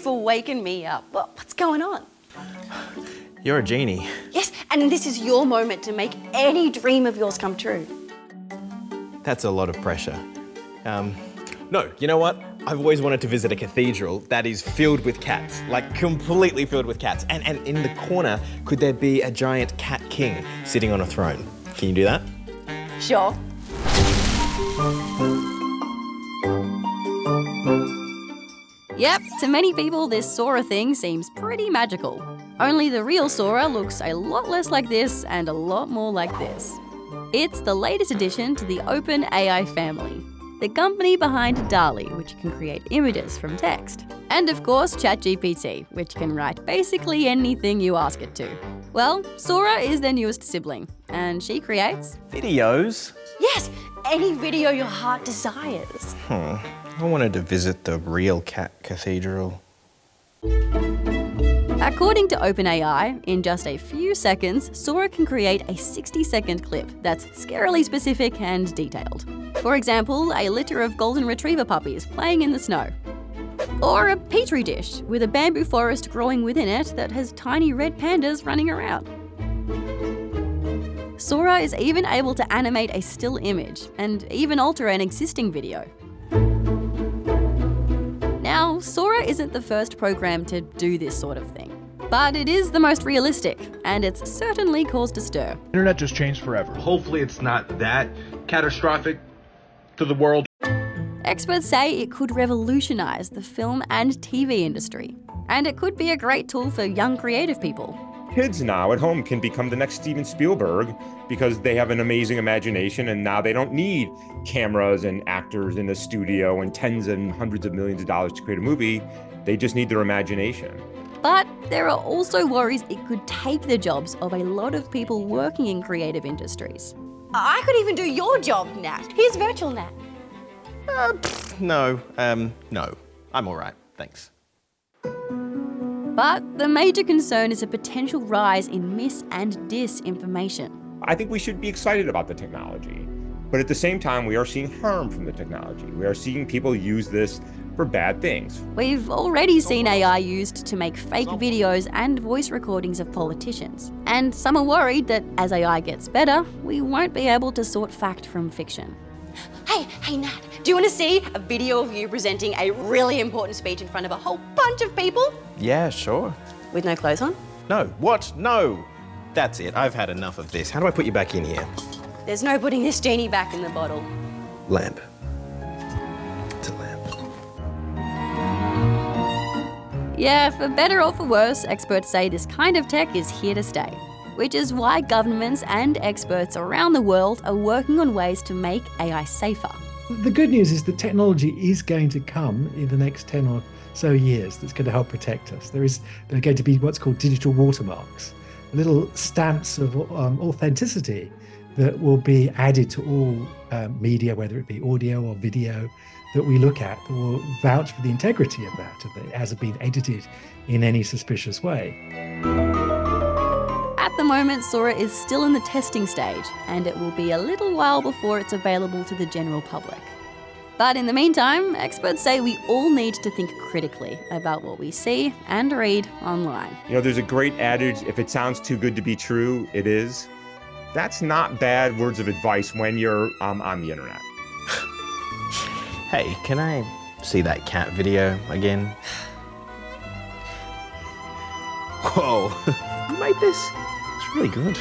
for waking me up. What's going on? You're a genie. Yes, and this is your moment to make any dream of yours come true. That's a lot of pressure. No, you know what? I've always wanted to visit a cathedral that is filled with cats, like completely filled with cats. And in the corner, could there be a giant cat king sitting on a throne? Can you do that? Sure. Yep, to many people this Sora thing seems pretty magical. Only the real Sora looks a lot less like this and a lot more like this. It's the latest addition to the OpenAI family, the company behind DALL-E, which can create images from text. And of course ChatGPT, which can write basically anything you ask it to. Well, Sora is their newest sibling, and she creates Videos? Yes, any video your heart desires. I wanted to visit the real cat cathedral. According to OpenAI, in just a few seconds, Sora can create a 60-second clip that's scarily specific and detailed. For example, a litter of golden retriever puppies playing in the snow. Or a petri dish with a bamboo forest growing within it that has tiny red pandas running around. Sora is even able to animate a still image and even alter an existing video. Now, Sora isn't the first program to do this sort of thing, but it is the most realistic, and it's certainly caused a stir. Internet just changed forever. Hopefully it's not that catastrophic to the world. Experts say it could revolutionize the film and TV industry, and it could be a great tool for young creative people. Kids now at home can become the next Steven Spielberg because they have an amazing imagination, and now they don't need cameras and actors in a studio and tens and hundreds of millions of dollars to create a movie. They just need their imagination. But there are also worries it could take the jobs of a lot of people working in creative industries. I could even do your job, Nat. Here's virtual Nat. No. I'm all right, thanks. But the major concern is a potential rise in mis- and disinformation. I think we should be excited about the technology, but at the same time, we are seeing harm from the technology. We are seeing people use this for bad things. We've already seen AI used to make fake videos and voice recordings of politicians. And some are worried that as AI gets better, we won't be able to sort fact from fiction. Hey Nat, do you want to see a video of you presenting a really important speech in front of a whole bunch of people? Yeah, sure. With no clothes on? No. What? No. That's it. I've had enough of this. How do I put you back in here? There's no putting this genie back in the bottle. Lamp. It's a lamp. Yeah, for better or for worse, experts say this kind of tech is here to stay. Which is why governments and experts around the world are working on ways to make AI safer. The good news is that technology is going to come in the next 10 or so years that's going to help protect us. There are going to be what's called digital watermarks, little stamps of authenticity that will be added to all media, whether it be audio or video, that we look at, that will vouch for the integrity of that, if it hasn't been edited in any suspicious way. At the moment, Sora is still in the testing stage, and it will be a little while before it's available to the general public. But in the meantime, experts say we all need to think critically about what we see and read online. You know, there's a great adage, if it sounds too good to be true, it is. That's not bad words of advice when you're on the internet. Hey, can I see that cat video again? Whoa, you made this? It's really good.